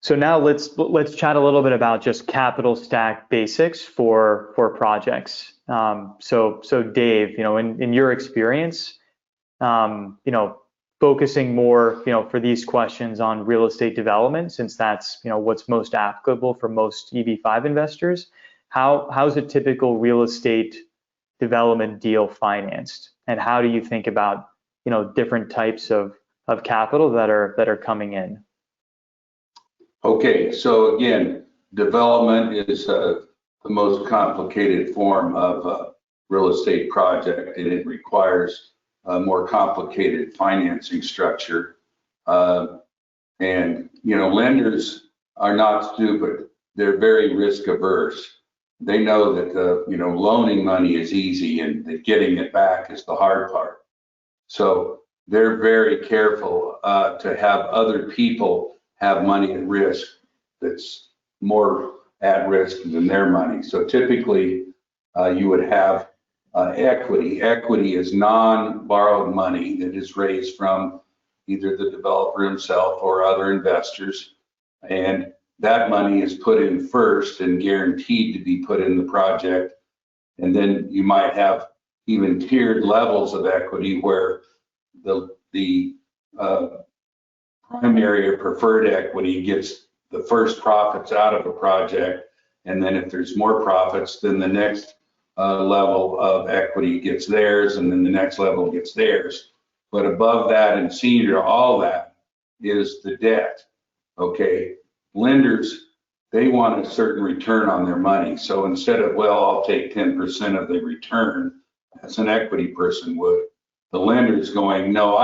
So now let's chat a little bit about just capital stack basics for projects. So Dave, in your experience, focusing more, for these questions on real estate development, since that's, what's most applicable for most EB5 investors. How's a typical real estate development deal financed, and how do you think about, different types of capital that are coming in? Okay, so again, development is the most complicated form of a real estate project, and it requires a more complicated financing structure. And lenders are not stupid. They're very risk averse. They know that loaning money is easy and that getting it back is the hard part. So they're very careful to have other people have money at risk that's more at risk than their money. So typically you would have equity. Equity is non-borrowed money that is raised from either the developer himself or other investors. And that money is put in first and guaranteed to be put in the project. And then you might have even tiered levels of equity where the primary or preferred equity gets the first profits out of a project, and then if there's more profits, then the next level of equity gets theirs, and then the next level gets theirs. But above that and senior to all that is the debt. Okay, lenders, they want a certain return on their money. So instead of, well, I'll take 10% of the return, as an equity person would, the lender's going, no,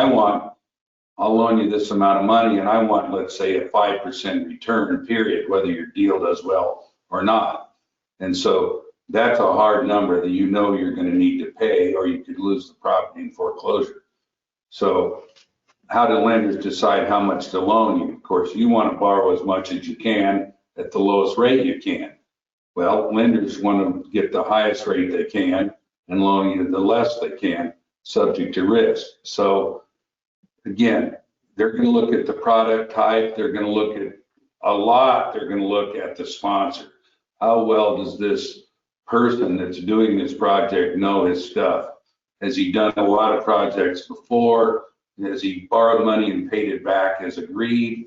I'll loan you this amount of money, and I want, let's say, a 5% return, period, whether your deal does well or not. And so that's a hard number that you're going to need to pay, or you could lose the property in foreclosure. So how do lenders decide how much to loan you? Of course, you want to borrow as much as you can at the lowest rate you can. Well, lenders want to get the highest rate they can and loan you the less they can, subject to risk. So again, they're going to look at the product type. They're going to look at a lot. They're going to look at the sponsor. How well does this person that's doing this project know his stuff? Has he done a lot of projects before? Has he borrowed money and paid it back as agreed?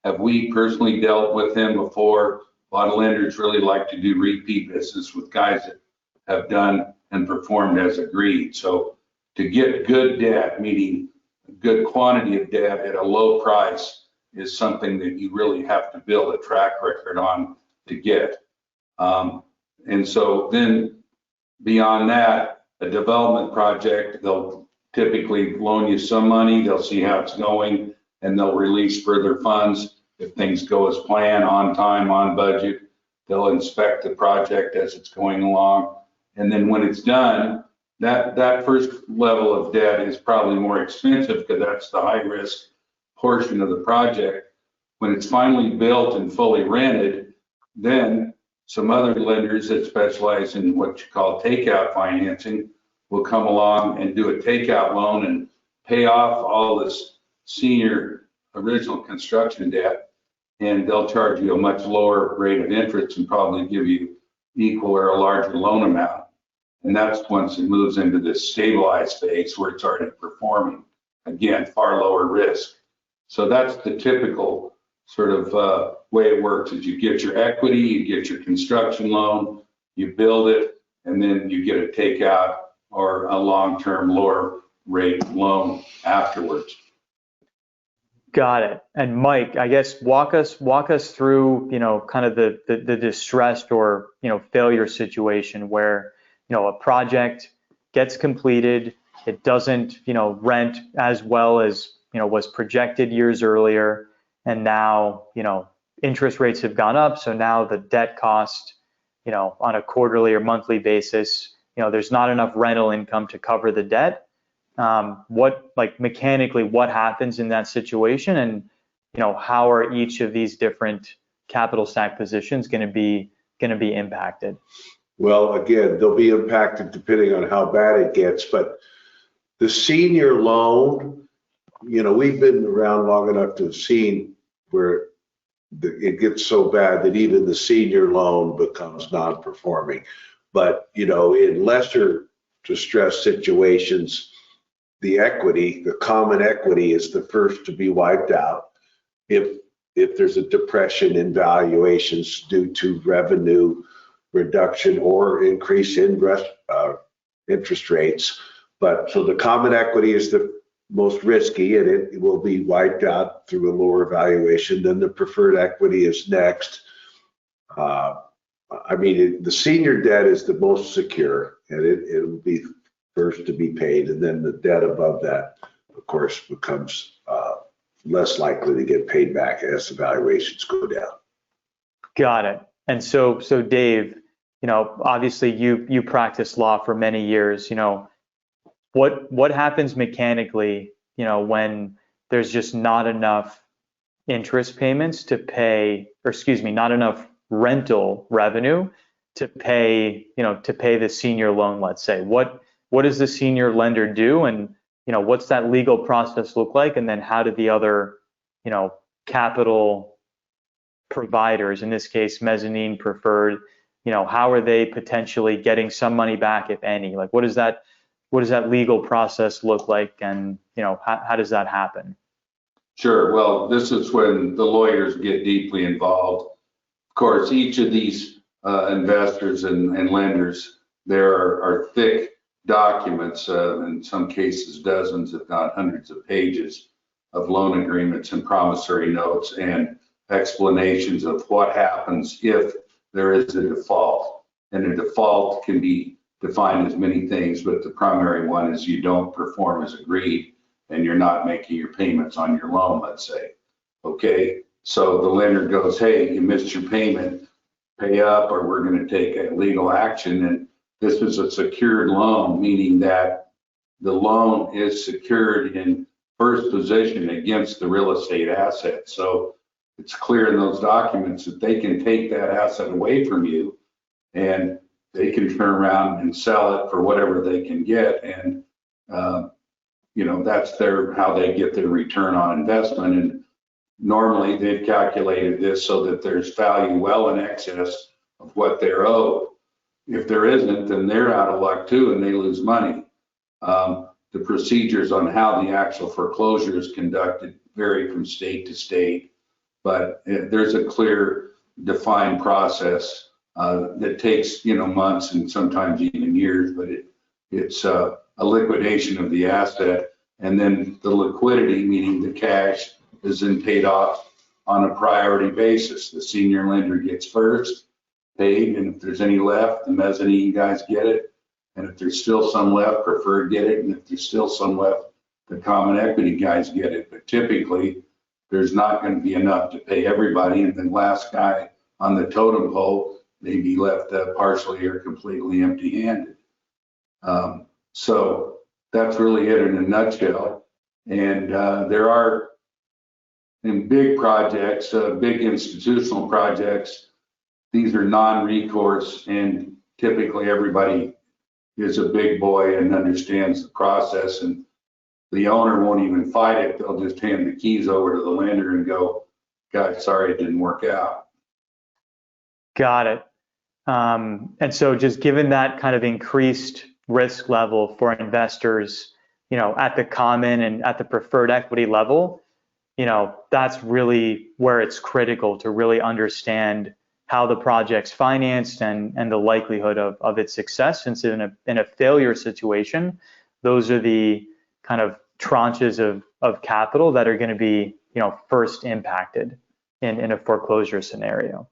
Have we personally dealt with him before? A lot of lenders really like to do repeat business with guys that have done and performed as agreed. So to get good debt, meaning good quantity of debt at a low price, is something that you really have to build a track record on to get. And so then beyond that, a development project, they'll typically loan you some money, they'll see how it's going, and they'll release further funds if things go as planned, on time, on budget. They'll inspect the project as it's going along. And then when it's done, that first level of debt is probably more expensive because that's the high risk portion of the project. When it's finally built and fully rented, then some other lenders that specialize in what you call takeout financing will come along and do a takeout loan and pay off all this senior original construction debt, and they'll charge you a much lower rate of interest and probably give you equal or a larger loan amount. And that's once it moves into this stabilized phase where it's already performing. Again, far lower risk. So that's the typical sort of way it works is you get your equity, you get your construction loan, you build it, and then you get a takeout or a long-term lower rate loan afterwards. Got it. And Mike, I guess walk us through, kind of the distressed or, failure situation where, a project gets completed, it doesn't, rent as well as, was projected years earlier. And now, interest rates have gone up. So now the debt cost, on a quarterly or monthly basis, there's not enough rental income to cover the debt. Mechanically, what happens in that situation, and how are each of these different capital stack positions going to be impacted? Well, again, they'll be impacted depending on how bad it gets, but the senior loan, we've been around long enough to have seen where it gets so bad that even the senior loan becomes non-performing. But, you know, in lesser distressed situations, the equity, the common equity is the first to be wiped out. If there's a depression in valuations due to revenue reduction or increase in interest rates. But so the common equity is the most risky, and it will be wiped out through a lower valuation. Then the preferred equity is next. I mean, the senior debt is the most secure, and it will be first to be paid, and then the debt above that, of course, becomes less likely to get paid back as the valuations go down. Got it. And so Dave, you know, obviously you practiced law for many years. You know, what happens mechanically, you know, when there's just not enough interest payments to pay, or excuse me, not enough rental revenue to pay, you know, to pay the senior loan, let's say. What does the senior lender do, and you know, what's that legal process look like, and then how do the other, you know, capital providers, in this case mezzanine preferred, you know, how are they potentially getting some money back, if any? Like, what does that legal process look like, and you know, how does that happen? Sure. Well, this is when the lawyers get deeply involved. Of course, each of these investors and lenders, there are thick documents, in some cases dozens, if not hundreds of pages of loan agreements and promissory notes and explanations of what happens if there is a default. And a default can be defined as many things, but the primary one is you don't perform as agreed and you're not making your payments on your loan, let's say. Okay, so the lender goes, hey, you missed your payment, pay up, or we're going to take a legal action. And this is a secured loan, meaning that the loan is secured in first position against the real estate asset. So it's clear in those documents that they can take that asset away from you and they can turn around and sell it for whatever they can get. And, you know, that's how they get their return on investment. And normally they've calculated this so that there's value well in excess of what they're owed. If there isn't, then they're out of luck too, and they lose money. The procedures on how the actual foreclosure is conducted vary from state to state, but there's a clear, defined process that takes, you know, months and sometimes even years. But it's a liquidation of the asset, and then the liquidity, meaning the cash, is then paid off on a priority basis. The senior lender gets first paid, and if there's any left, the mezzanine guys get it, and if there's still some left, preferred get it, and if there's still some left, the common equity guys get it. But typically there's not going to be enough to pay everybody, and the last guy on the totem pole may be left partially or completely empty-handed. So that's really it in a nutshell. And there are, in big projects, big institutional projects, these are non-recourse, and typically everybody is a big boy and understands the process, and the owner won't even fight it. They'll just hand the keys over to the lender and go, "Guys, sorry, it didn't work out." Got it. And so just given that kind of increased risk level for investors, you know, at the common and at the preferred equity level, you know, that's really where it's critical to really understand how the project's financed and the likelihood of its success. Since in a failure situation, those are the kind of tranches of capital that are going to be, you know, first impacted in a foreclosure scenario.